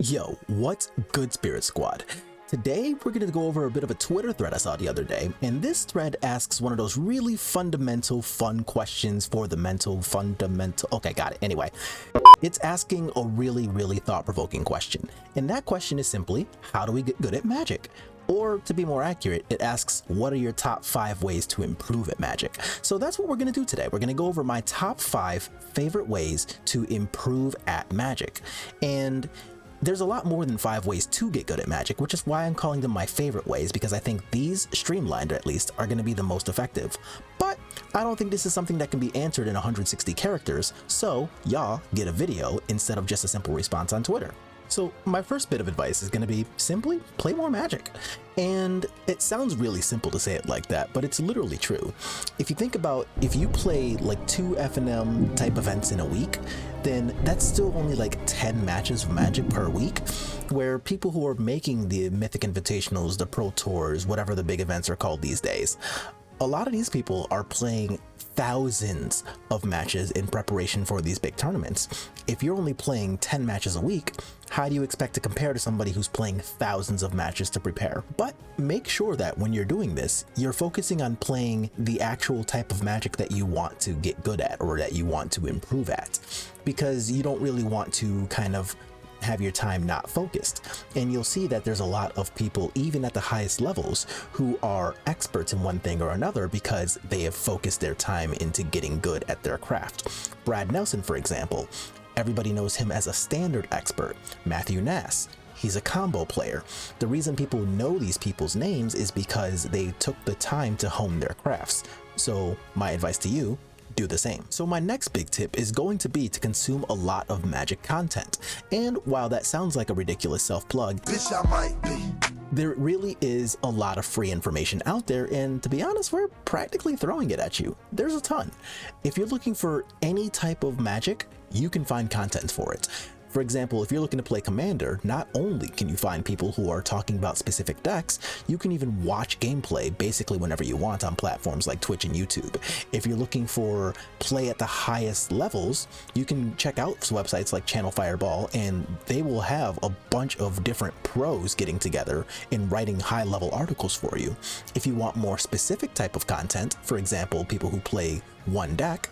Yo, what's good, Spirit Squad? Today, we're going to go over a bit of a Twitter thread I saw the other day, and this thread asks one of those really fundamental, fun questions for the fundamental. Okay, got it. Anyway, it's asking a really thought-provoking question, and that question is simply, how do we get good at magic? Or to be more accurate, it asks, what are your top 5 ways to improve at magic? So that's what we're going to do today. We're going to go over my top 5 favorite ways to improve at magic. And there's a lot more than 5 ways to get good at magic, which is why I'm calling them my favorite ways, because I think these, streamlined at least, are going to be the most effective. But I don't think this is something that can be answered in 160 characters, so y'all get a video instead of just a simple response on Twitter. So my first bit of advice is going to be simply play more magic. And it sounds really simple to say it like that, but it's literally true. If you think about, if you play like 2 F&M type events in a week, then that's still only like 10 matches of magic per week, where people who are making the Mythic Invitationals, the Pro Tours, whatever the big events are called these days, a lot of these people are playing thousands of matches in preparation for these big tournaments. If you're only playing 10 matches a week, how do you expect to compare to somebody who's playing thousands of matches to prepare? But make sure that when you're doing this, you're focusing on playing the actual type of magic that you want to get good at or that you want to improve at, because you don't really want to kind of have your time not focused. And you'll see that there's a lot of people, even at the highest levels, who are experts in one thing or another because they have focused their time into getting good at their craft. Brad Nelson, for example, everybody knows him as a standard expert. Matthew Nass, he's a combo player. The reason people know these people's names is because they took the time to hone their crafts. So my advice to you, do the same. So my next big tip is going to be to consume a lot of magic content. And while that sounds like a ridiculous self-plug, bitch, I might be. There really is a lot of free information out there, and to be honest, we're practically throwing it at you. There's a ton. If you're looking for any type of magic, you can find content for it. For example, if you're looking to play Commander, not only can you find people who are talking about specific decks, you can even watch gameplay basically whenever you want on platforms like Twitch and YouTube. If you're looking for play at the highest levels, you can check out websites like Channel Fireball, and they will have a bunch of different pros getting together and writing high-level articles for you. If you want more specific type of content, for example, people who play one deck,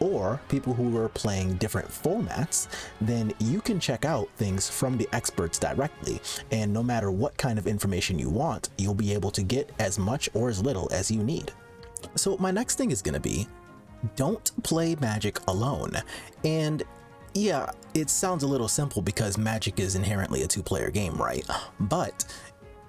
or people who are playing different formats, then you can check out things from the experts directly. And no matter what kind of information you want, you'll be able to get as much or as little as you need. So my next thing is going to be, don't play Magic alone. And yeah, it sounds a little simple because Magic is inherently a 2-player game, right? But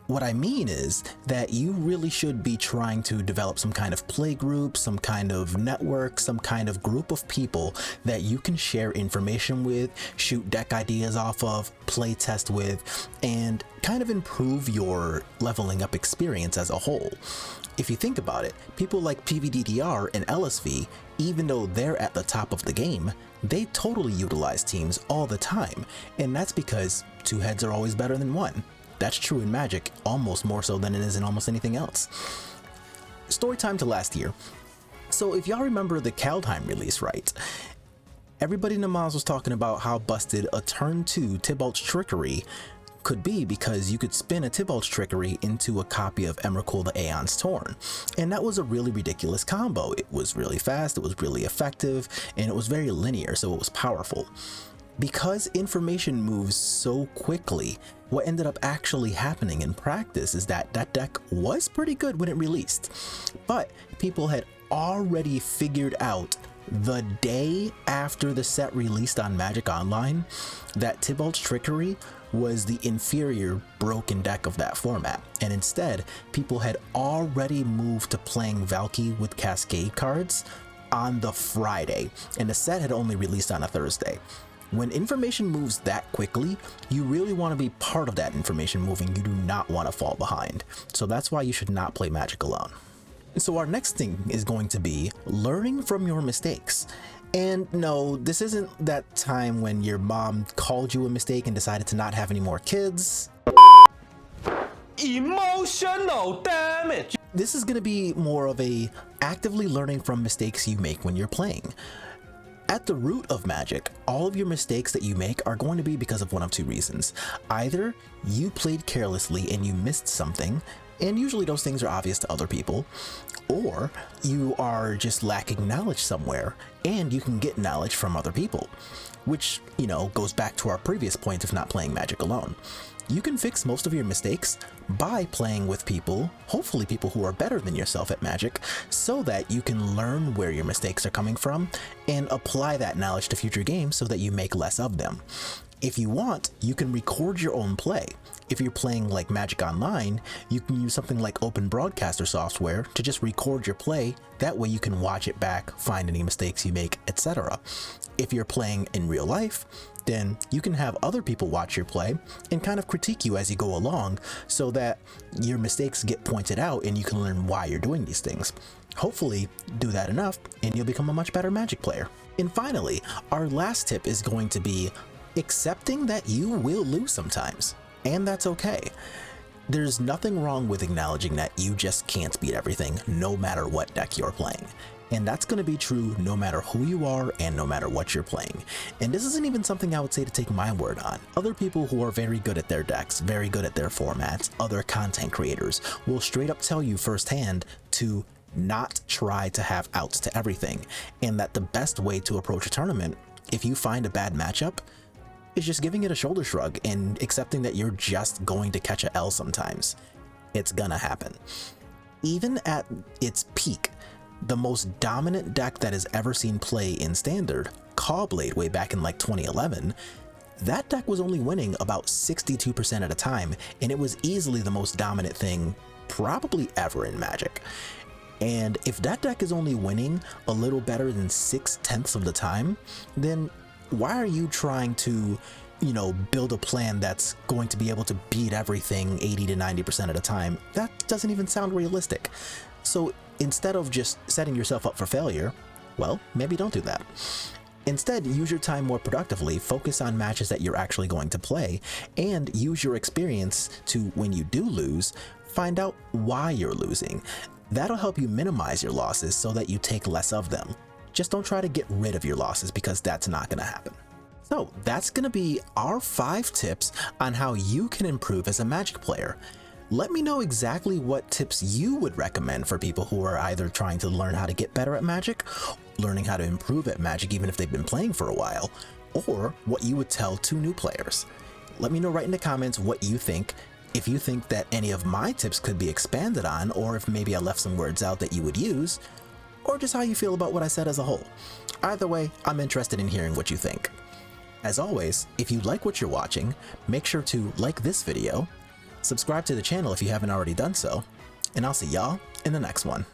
what I mean is that you really should be trying to develop some kind of playgroup, some kind of network, some kind of group of people that you can share information with, shoot deck ideas off of, play test with, and kind of improve your leveling up experience as a whole. If you think about it, people like PVDDR and LSV, even though they're at the top of the game, they totally utilize teams all the time, and that's because 2 heads are always better than 1. That's true in Magic, almost more so than it is in almost anything else. Story time to last year. So if y'all remember the Kaldheim release, right? Everybody in the mods was talking about how busted a turn 2 Tybalt's Trickery could be, because you could spin a Tybalt's Trickery into a copy of Emrakul the Aeon's Torn. And that was a really ridiculous combo. It was really fast, it was really effective, and it was very linear, so it was powerful. Because information moves so quickly, what ended up actually happening in practice is that that deck was pretty good when it released, but people had already figured out the day after the set released on Magic Online that Tybalt's Trickery was the inferior broken deck of that format, and instead people had already moved to playing Valky with Cascade cards on the Friday, and the set had only released on a Thursday. When information moves that quickly, you really want to be part of that information moving. You do not want to fall behind. So that's why you should not play Magic alone. So our next thing is going to be learning from your mistakes. And no, this isn't that time when your mom called you a mistake and decided to not have any more kids. Emotional damage. This is going to be more of a actively learning from mistakes you make when you're playing. At the root of magic, all of your mistakes that you make are going to be because of one of two reasons. Either you played carelessly and you missed something, and usually those things are obvious to other people, or you are just lacking knowledge somewhere, and you can get knowledge from other people, which, goes back to our previous point of not playing Magic alone. You can fix most of your mistakes by playing with people, hopefully people who are better than yourself at Magic, so that you can learn where your mistakes are coming from and apply that knowledge to future games so that you make less of them. If you want, you can record your own play. If you're playing like Magic Online, you can use something like Open Broadcaster software to just record your play. That way you can watch it back, find any mistakes you make, etc. If you're playing in real life, then you can have other people watch your play and kind of critique you as you go along so that your mistakes get pointed out and you can learn why you're doing these things. Hopefully, do that enough and you'll become a much better Magic player. And finally, our last tip is going to be accepting that you will lose sometimes, and that's okay. There's nothing wrong with acknowledging that you just can't beat everything no matter what deck you're playing. And that's going to be true no matter who you are and no matter what you're playing. And this isn't even something I would say to take my word on. Other people who are very good at their decks, very good at their formats, other content creators will straight up tell you firsthand to not try to have outs to everything. And that the best way to approach a tournament, if you find a bad matchup, is just giving it a shoulder shrug and accepting that you're just going to catch a L sometimes. It's gonna happen. Even at its peak, the most dominant deck that has ever seen play in Standard, Caw-Blade, way back in like 2011, that deck was only winning about 62% at a time, and it was easily the most dominant thing probably ever in Magic. And if that deck is only winning a little better than 6/10 of the time, then why are you trying to, build a plan that's going to be able to beat everything 80 to 90% of the time? That doesn't even sound realistic. So instead of just setting yourself up for failure, well, maybe don't do that. Instead, use your time more productively, focus on matches that you're actually going to play, and use your experience to, when you do lose, find out why you're losing. That'll help you minimize your losses so that you take less of them. Just don't try to get rid of your losses, because that's not going to happen. So that's going to be our 5 tips on how you can improve as a Magic player. Let me know exactly what tips you would recommend for people who are either trying to learn how to get better at Magic, learning how to improve at Magic even if they've been playing for a while, or what you would tell to new players. Let me know right in the comments what you think, if you think that any of my tips could be expanded on, or if maybe I left some words out that you would use, or just how you feel about what I said as a whole. Either way, I'm interested in hearing what you think. As always, if you like what you're watching, make sure to like this video, subscribe to the channel if you haven't already done so, and I'll see y'all in the next one.